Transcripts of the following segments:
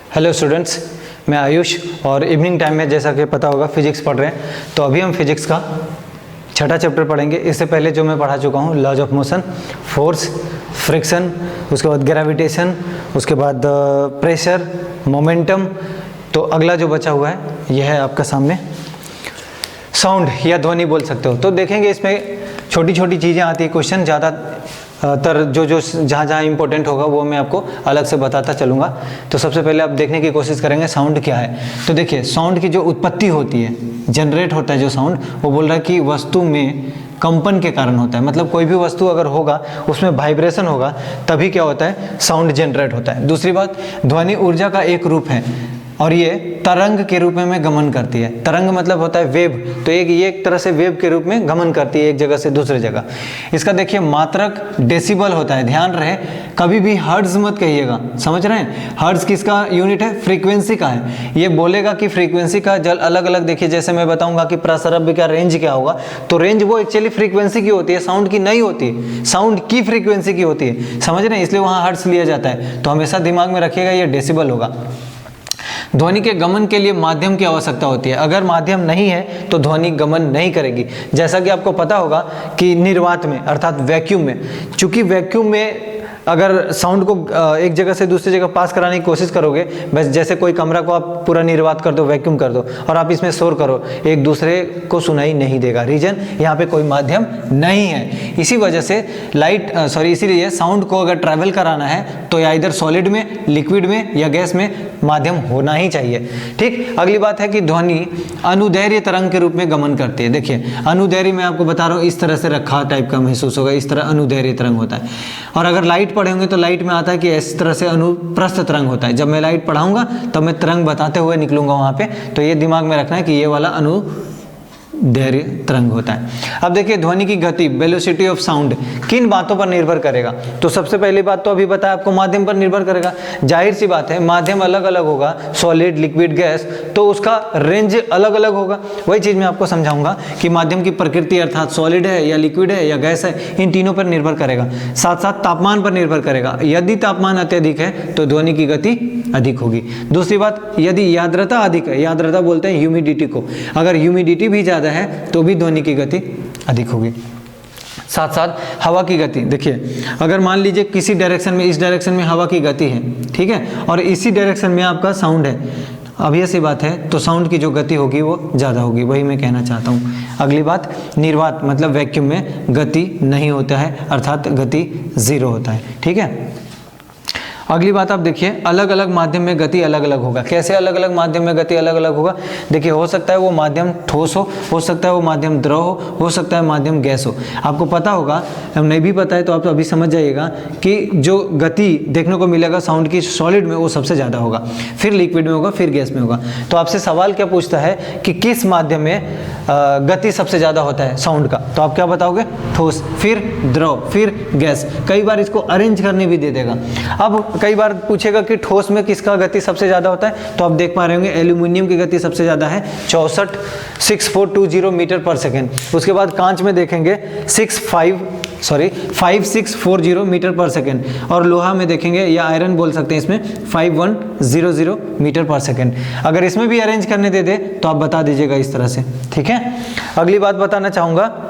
Hello students, मैं आयुष और evening time में जैसा कि पता होगा फिजिक्स पढ़ रहे हैं। तो अभी हम फिजिक्स का छठा चैप्टर पढ़ेंगे। इससे पहले जो मैं पढ़ा चुका हूँ laws of motion, force, friction, उसके बाद ग्रेविटेशन, उसके बाद प्रेशर, मोमेंटम। तो अगला जो बचा हुआ है यह है आपका सामने साउंड या ध्वनि बोल सकते हो। तो देखेंगे इसमें छोटी छोटी चीज़ें आती है, क्वेश्चन ज़्यादातर जो जहाँ इंपॉर्टेंट होगा वो मैं आपको अलग से बताता चलूँगा। तो सबसे पहले आप देखने की कोशिश करेंगे साउंड क्या है। तो देखिए, साउंड की जो उत्पत्ति होती है, जनरेट होता है जो साउंड, वो बोल रहा है कि वस्तु में कंपन के कारण होता है। मतलब कोई भी वस्तु अगर होगा उसमें वाइब्रेशन होगा तभी क्या होता है, साउंड जनरेट होता है। दूसरी बात, ध्वनि ऊर्जा का एक रूप है और ये तरंग के रूप में गमन करती है। तरंग मतलब होता है वेव, तो ये एक तरह से वेव के रूप में गमन करती है एक जगह से दूसरे जगह। इसका देखिए मात्रक डेसिबल होता है, ध्यान रहे, कभी भी हर्ट्ज मत कहिएगा, समझ रहे हैं। हर्ट्ज किसका यूनिट है, फ्रीक्वेंसी का है। ये बोलेगा कि फ्रीक्वेंसी का जल अलग अलग, देखिए जैसे मैं बताऊंगा कि प्रसरभ का रेंज क्या होगा, तो रेंज वो एक्चुअली फ्रीक्वेंसी की होती है, साउंड की नहीं होती, साउंड की फ्रीक्वेंसी की होती है, समझ रहे हैं। इसलिए वहाँ हर्ट्ज लिया जाता है। तो हमेशा दिमाग में रखिएगा ये डेसिबल होगा। ध्वनि के गमन के लिए माध्यम की आवश्यकता होती है। अगर माध्यम नहीं है तो ध्वनि गमन नहीं करेगी। जैसा कि आपको पता होगा कि निर्वात में अर्थात वैक्यूम में, चूंकि वैक्यूम में अगर साउंड को एक जगह से दूसरी जगह पास कराने की कोशिश करोगे, बस जैसे कोई कमरा को आप पूरा निर्वात कर दो, वैक्यूम कर दो और आप इसमें शोर करो, एक दूसरे को सुनाई नहीं देगा। रीजन, यहाँ पे कोई माध्यम नहीं है। इसी वजह से इसीलिए साउंड को अगर ट्रैवल कराना है तो या इधर सॉलिड में, लिक्विड में या गैस में माध्यम होना ही चाहिए। ठीक, अगली बात है कि ध्वनि अनुदैर्घ्य तरंग के रूप में गमन करती है। देखिए अनुदैर्घ्य मैं आपको बता रहा हूँ, इस तरह से रखा टाइप का महसूस होगा, इस तरह अनुदैर्घ्य तरंग होता है। और अगर लाइट पढ़े होंगे तो लाइट में आता है कि इस तरह से अनुप्रस्थ तरंग होता है। जब मैं लाइट पढ़ाऊंगा तब मैं तरंग बताते हुए निकलूंगा वहां पे, तो ये दिमाग में रखना है कि ये वाला अनुदैर्घ्य तरंग होता है। अब देखिए ध्वनि की गति, वेलोसिटी ऑफ साउंड किन बातों पर निर्भर करेगा। तो सबसे पहली बात तो अभी बताया आपको, माध्यम पर निर्भर करेगा। जाहिर सी बात है, माध्यम अलग अलग होगा, सॉलिड, लिक्विड, गैस, तो उसका रेंज अलग अलग होगा। वही चीज मैं आपको समझाऊंगा कि माध्यम की प्रकृति अर्थात सॉलिड है या लिक्विड है या गैस है, इन तीनों पर निर्भर करेगा। साथ साथ तापमान पर निर्भर करेगा। यदि तापमान अत्यधिक है तो ध्वनि की गति अधिक होगी। दूसरी बात, यदि आर्द्रता अधिक है, आर्द्रता बोलते हैं ह्यूमिडिटी को, अगर ह्यूमिडिटी भी ज्यादा है तो भी ध्वनि की गति अधिक होगी। साथ साथ हवा की गति, देखिए अगर मान लीजिए किसी डायरेक्शन में, इस डायरेक्शन में हवा की गति है, ठीक है, और इसी डायरेक्शन में आपका साउंड है, अब ये सी बात है, तो साउंड की जो गति होगी वो ज़्यादा होगी, वही मैं कहना चाहता हूँ। अगली बात, निर्वात मतलब वैक्यूम में गति नहीं होता है, अर्थात गति 0 होता है, ठीक है। अगली बात आप देखिए, अलग अलग माध्यम में गति अलग अलग होगा। कैसे अलग अलग माध्यम में गति अलग अलग होगा, देखिए हो सकता है वो माध्यम ठोस हो सकता है वो माध्यम द्रव हो सकता है माध्यम गैस हो। आपको पता होगा, अब नहीं भी पता है तो आप अभी समझ जाइएगा कि जो गति देखने को मिलेगा साउंड की सॉलिड में वो सबसे ज़्यादा होगा, फिर लिक्विड में होगा, फिर गैस में होगा। तो आपसे सवाल क्या पूछता है कि किस माध्यम में गति सबसे ज़्यादा होता है साउंड का, तो आप क्या बताओगे, ठोस, फिर द्रव, फिर गैस। कई बार इसको अरेंज करने भी दे देगा। अब कई बार पूछेगा कि ठोस में किसका गति सबसे ज़्यादा होता है, तो आप देख पा रहे होंगे एल्यूमिनियम की गति सबसे ज़्यादा है 64,6420 मीटर पर सेकेंड। उसके बाद कांच में देखेंगे 5640 मीटर पर सेकेंड, और लोहा में देखेंगे या आयरन बोल सकते हैं इसमें 5100 मीटर पर सेकेंड। अगर इसमें भी अरेंज करने दे दे तो आप बता दीजिएगा इस तरह से, ठीक है। अगली बात बताना चाहूँगा,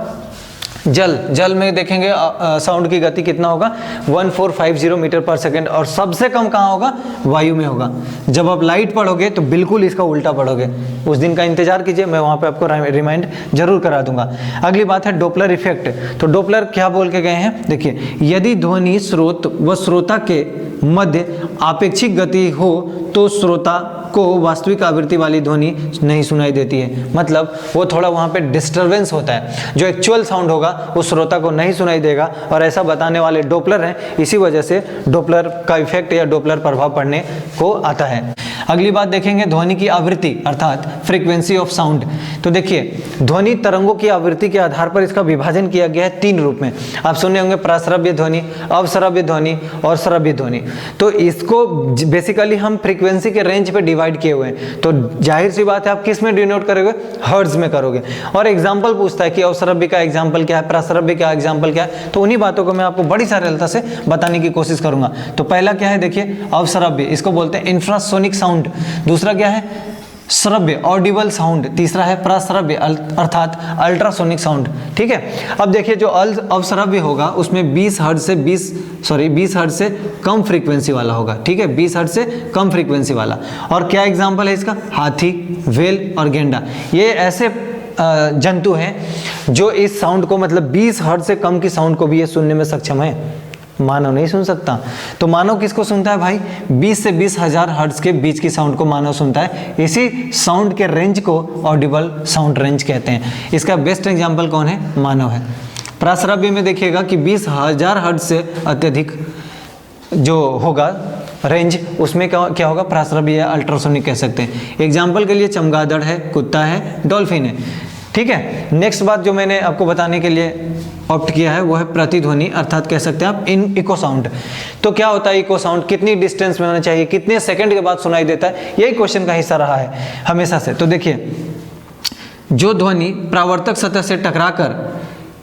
जल में देखेंगे साउंड की गति कितना होगा, 1450 मीटर पर सेकेंड, और सबसे कम कहाँ होगा, वायु में होगा। जब आप लाइट पढ़ोगे तो बिल्कुल इसका उल्टा पढ़ोगे, उस दिन का इंतजार कीजिए, मैं वहाँ पे आपको रिमाइंड जरूर करा दूंगा। अगली बात है डोपलर इफेक्ट। तो डोपलर क्या बोल के गए हैं, देखिए यदि ध्वनि स्रोत व श्रोता के मध्य आपेक्षिक गति हो तो श्रोता को वास्तविक आवृत्ति वाली ध्वनि नहीं सुनाई देती है। मतलब वो थोड़ा वहाँ पे डिस्टरबेंस होता है, जो एक्चुअल साउंड होगा उस श्रोता को नहीं सुनाई देगा, और ऐसा बताने वाले डोपलर हैं। इसी वजह से डोपलर का इफेक्ट या डोपलर प्रभाव पड़ने को आता है। अगली बात देखेंगे ध्वनि की आवृत्ति अर्थात फ्रीक्वेंसी ऑफ साउंड। तो देखिए ध्वनि तरंगों की आवृत्ति के आधार पर इसका विभाजन किया गया है 3 रूप में। आप सुने होंगे प्रश्रव्य ध्वनि, अवश्रव्य ध्वनि और श्रव्य ध्वनि। तो इसको बेसिकली हम फ्रीक्वेंसी के रेंज पे डिवाइड किए हुए हैं। तो जाहिर सी बात है आप किस में डिनोट करोगे, हर्ट्ज में करोगे। और एग्जाम्पल पूछता है कि अवश्रव्य का एग्जाम्पल क्या है, प्रश्रव्य का एग्जाम्पल क्या है, तो उन्हीं बातों को मैं आपको बड़ी सरलता से बताने की कोशिश करूंगा। तो पहला क्या है देखिए अवश्रव्य, इसको बोलते हैं इंफ्रासोनिक साउंड। दूसरा क्या है श्रव्य ऑडिबल साउंड। तीसरा है प्रश्रव्य अर्थात अल्ट्रासोनिक साउंड। ठीक है, अब देखिए जो अवश्रव्य होगा उसमें 20 हर्ट्ज से कम फ्रीक्वेंसी वाला होगा। ठीक है, 20 हर्ट्ज से कम फ्रीक्वेंसी वाला। और क्या एग्जाम्पल है इसका, हाथी, व्हेल और गेंडा। ये ऐसे जंतु हैं जो इस साउंड को मतलब 20 हर्ट्ज से कम की साउंड को भी ये सुनने में सक्षम है। मानव नहीं सुन सकता। तो मानव किसको सुनता है भाई, 20 से 20,000 हर्ट्ज के बीच की साउंड को मानव सुनता है। इसी साउंड के रेंज को ऑडिबल साउंड रेंज कहते हैं। इसका बेस्ट एग्जांपल कौन है, मानव है। प्रश्रव्य में देखिएगा कि 20,000 हर्ट्ज से अत्यधिक जो होगा रेंज, उसमें क्या होगा, प्रश्रव्य या अल्ट्रासोनिक कह सकते हैं। एग्जाम्पल के लिए चमगादड़ है, कुत्ता है, डॉल्फिन है। ठीक है, नेक्स्ट बात जो मैंने आपको बताने के लिए ऑप्ट किया है वो है प्रतिध्वनि अर्थात कह सकते हैं आप इन इको साउंड। तो क्या होता है इको साउंड, कितनी डिस्टेंस में होना चाहिए, कितने सेकंड के बाद सुनाई देता है, यही क्वेश्चन का हिस्सा रहा है हमेशा से। तो देखिए जो ध्वनि परावर्तक सतह से टकराकर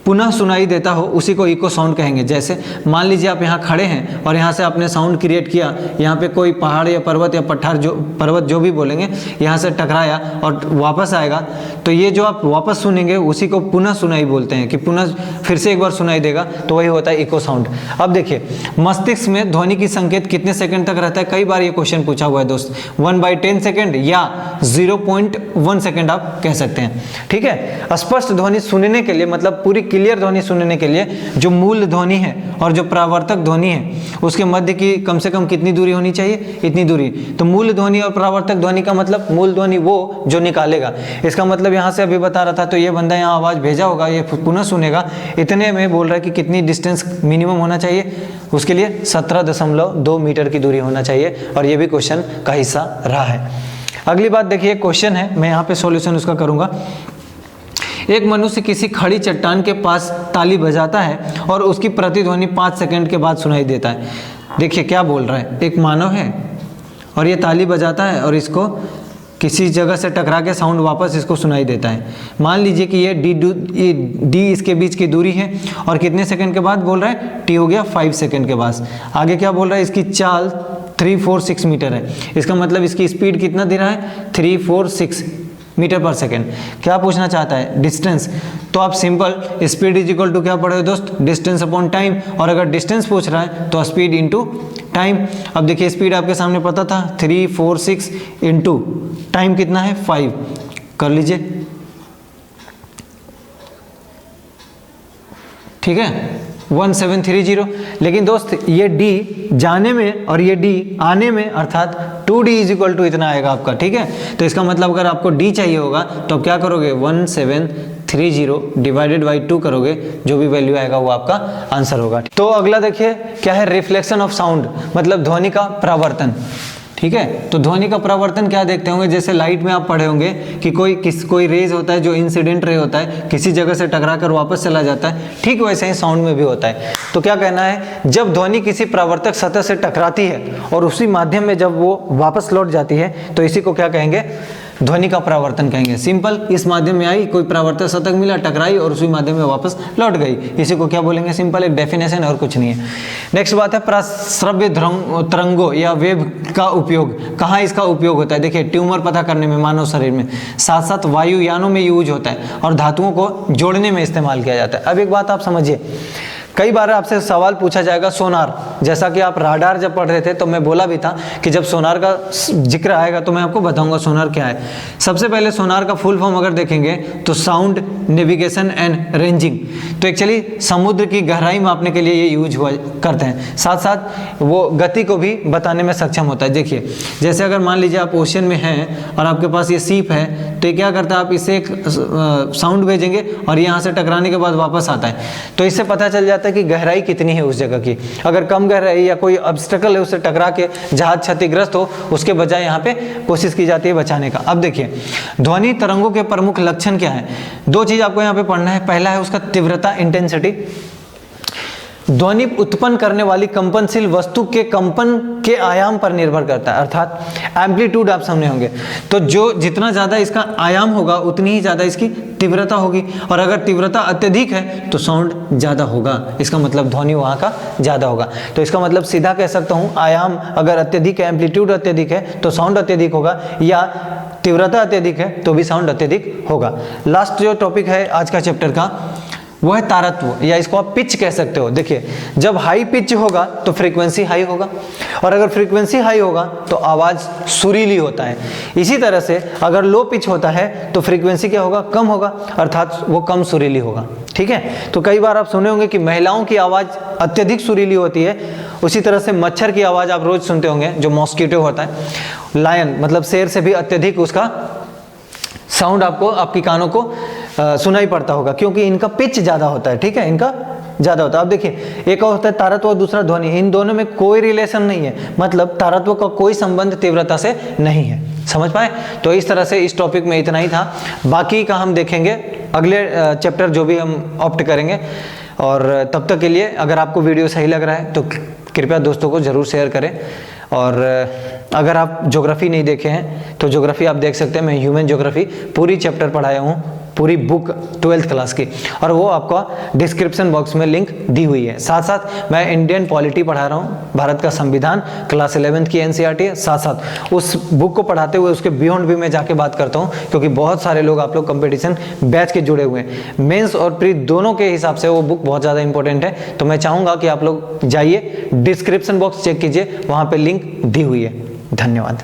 पुनः सुनाई देता हो उसी को इको साउंड कहेंगे। जैसे मान लीजिए आप यहाँ खड़े हैं और यहाँ से आपने साउंड क्रिएट किया, यहाँ पे कोई पहाड़ या पर्वत या पठार पर्वत जो भी बोलेंगे यहाँ से टकराया और वापस आएगा, तो ये जो आप वापस सुनेंगे उसी को पुनः सुनाई बोलते हैं कि पुनः फिर से एक बार सुनाई देगा, तो वही होता है इको साउंड। अब देखिए मस्तिष्क में ध्वनि की संकेत कितने सेकंड तक रहता है, कई बार ये क्वेश्चन पूछा हुआ है दोस्त, 1/10 सेकंड या 0.1 सेकंड आप कह सकते हैं। ठीक है, स्पष्ट ध्वनि सुनने के लिए मतलब पूरी क्लियर ध्वनि सुनने के लिए जो मूल ध्वनि है और जो परावर्तक ध्वनि है उसके मध्य की कम से कम कितनी दूरी होनी चाहिए, इतनी दूरी। तो मूल ध्वनि और परावर्तक ध्वनि का मतलब मूल ध्वनि वो जो निकालेगा, इसका मतलब यहाँ से अभी बता रहा था, तो ये बंदा यहाँ आवाज भेजा होगा, ये पुनः सुनेगा, इतने में बोल रहा है कि कितनी डिस्टेंस मिनिमम होना चाहिए, उसके लिए 17.2 मीटर की दूरी होना चाहिए। और ये भी क्वेश्चन का हिस्सा रहा है। अगली बात देखिए क्वेश्चन है, मैं यहाँ पे सॉल्यूशन उसका करूंगा। एक मनुष्य किसी खड़ी चट्टान के पास ताली बजाता है और उसकी प्रतिध्वनि 5 सेकंड के बाद सुनाई देता है। देखिए क्या बोल रहा है, एक मानव है और ये ताली बजाता है और इसको किसी जगह से टकरा के साउंड वापस इसको सुनाई देता है। मान लीजिए कि ये डी इसके बीच की दूरी है और कितने सेकंड के बाद बोल रहा है, टी हो गया 5 सेकंड के बाद। आगे क्या बोल रहा है, इसकी चाल 346 मीटर है। इसका मतलब इसकी स्पीड कितना दे रहा है, 346 मीटर पर सेकेंड। क्या पूछना चाहता है, डिस्टेंस। तो आप simple speed is equal to क्या पढ़े दोस्त, डिस्टेंस अपॉन टाइम। और अगर डिस्टेंस पूछ रहा है तो स्पीड इंटू टाइम। अब देखिए स्पीड आपके सामने पता था 346 इंटू टाइम कितना है 5, कर लीजिए। ठीक है 1730। लेकिन दोस्त ये D जाने में और ये D आने में अर्थात 2D इज इक्वल टू इतना आएगा आपका। ठीक है, तो इसका मतलब अगर आपको D चाहिए होगा तो आप क्या करोगे, 1730 डिवाइडेड बाई 2 करोगे, जो भी वैल्यू आएगा वो आपका आंसर होगा। तो अगला देखिए क्या है, रिफ्लेक्शन ऑफ साउंड मतलब ध्वनि का परावर्तन। ठीक है, तो ध्वनि का परावर्तन क्या देखते होंगे, जैसे लाइट में आप पढ़े होंगे कि कोई रेज होता है जो इंसिडेंट रे होता है, किसी जगह से टकरा कर वापस चला जाता है, ठीक वैसे ही साउंड में भी होता है। तो क्या कहना है, जब ध्वनि किसी परावर्तक सतह से टकराती है और उसी माध्यम में जब वो वापस लौट जाती है तो इसी को क्या कहेंगे, ध्वनि का परावर्तन कहेंगे। सिंपल, इस माध्यम में आई, कोई परावर्तक सतह मिला, टकराई और उसी माध्यम में वापस लौट गई, इसी को क्या बोलेंगे, सिंपल एक डेफिनेशन और कुछ नहीं है। नेक्स्ट बात है प्रश्रव्य तरंगों या वेव का उपयोग, कहाँ इसका उपयोग होता है। देखिए ट्यूमर पता करने में मानव शरीर में, साथ साथ वायुयानों में यूज होता है और धातुओं को जोड़ने में इस्तेमाल किया जाता है। अब एक बात आप समझिए, कई बार आपसे सवाल पूछा जाएगा सोनार, जैसा कि आप राडार जब पढ़ रहे थे तो मैं बोला भी था कि जब सोनार का जिक्र आएगा तो मैं आपको बताऊंगा सोनार क्या है। सबसे पहले सोनार का फुल फॉर्म अगर देखेंगे तो साउंड नेविगेशन एंड रेंजिंग। तो एक्चुअली समुद्र की गहराई मापने के लिए ये यूज हुआ करते हैं, साथ साथ वो गति को भी बताने में सक्षम होता है। देखिए जैसे अगर मान लीजिए आप ओशन में हैं और आपके पास ये सीप है, तो ये क्या करता है, आप इसे एक साउंड भेजेंगे और यहाँ से टकराने के बाद वापस आता है, तो इससे पता चल जाता है जाता है कि गहराई कितनी है उस जगह की। अगर कम गहराई या कोई ऑब्स्टेकल है उससे टकरा के जहाज क्षतिग्रस्त हो, उसके बजाय यहाँ पे कोशिश की जाती है बचाने का। अब देखिए ध्वनि तरंगों के प्रमुख लक्षण क्या है। दो चीज आपको यहाँ पे पढ़ना है। पहला है उसका तीव्रता, इंटेंसिटी। ध्वनि उत्पन्न करने वाली कंपनशील वस्तु के कंपन के आयाम पर निर्भर करता है, अर्थात एम्पलीट्यूड आप समझे होंगे। तो जो जितना ज्यादा इसका आयाम होगा उतनी ही ज्यादा इसकी तीव्रता होगी, और अगर तीव्रता अत्यधिक है तो साउंड ज्यादा होगा। इसका मतलब ध्वनि वहां का ज्यादा होगा। तो इसका मतलब सीधा कह सकता हूं, आयाम अगर अत्यधिक है, एम्पलीट्यूड अत्यधिक है तो साउंड अत्यधिक होगा, या तीव्रता अत्यधिक है तो भी साउंड अत्यधिक होगा। लास्ट जो टॉपिक है आज का चैप्टर का वो है तारत्व, या इसको आप पिच कह सकते हो। देखिए जब हाई पिच होगा तो फ्रीक्वेंसी हाई होगा, और अगर फ्रीक्वेंसी हाई होगा तो आवाज सुरीली होता है। इसी तरह से अगर लो पिच होता है तो फ्रीक्वेंसी क्या होगा, कम होगा, अर्थात वो कम सुरीली होगा। ठीक है, तो कई बार आप सुने होंगे कि महिलाओं की आवाज अत्यधिक सुरीली होती है। उसी तरह से मच्छर की आवाज आप रोज सुनते होंगे, जो मॉस्किटो होता है। लायन मतलब शेर से भी अत्यधिक उसका साउंड आपको आपकी कानों को सुनाई पड़ता होगा, क्योंकि इनका पिच ज्यादा होता है। ठीक है, इनका ज्यादा होता है। अब देखिए एक और होता है तारत्व और दूसरा ध्वनि। इन दोनों में कोई रिलेशन नहीं है, मतलब तारत्व का कोई संबंध तीव्रता से नहीं है। समझ पाए? तो इस तरह से इस टॉपिक में इतना ही था। बाकी का हम देखेंगे अगले चैप्टर जो भी हम ऑप्ट करेंगे। और तब तक के लिए अगर आपको वीडियो सही लग रहा है तो कृपया दोस्तों को जरूर शेयर करें। और अगर आप ज्योग्राफी नहीं देखे हैं तो ज्योग्राफी आप देख सकते हैं। मैं ह्यूमन ज्योग्राफी पूरी चैप्टर पढ़ाया हूँ, पूरी बुक 12th क्लास की, और वो आपका डिस्क्रिप्शन बॉक्स में लिंक दी हुई है। साथ साथ मैं इंडियन पॉलिटी पढ़ा रहा हूँ, भारत का संविधान, क्लास 11th की NCERT है। साथ साथ उस बुक को पढ़ाते हुए उसके बियॉन्ड भी मैं जाके बात करता हूँ, क्योंकि बहुत सारे लोग आप लोग कंपटीशन बैच के जुड़े हुए हैं। मेंस और प्री दोनों के हिसाब से वो बुक बहुत ज़्यादा इंपॉर्टेंट है। तो मैं चाहूँगा कि आप लोग जाइए, डिस्क्रिप्शन बॉक्स चेक कीजिए, वहाँ पर लिंक दी हुई है। धन्यवाद।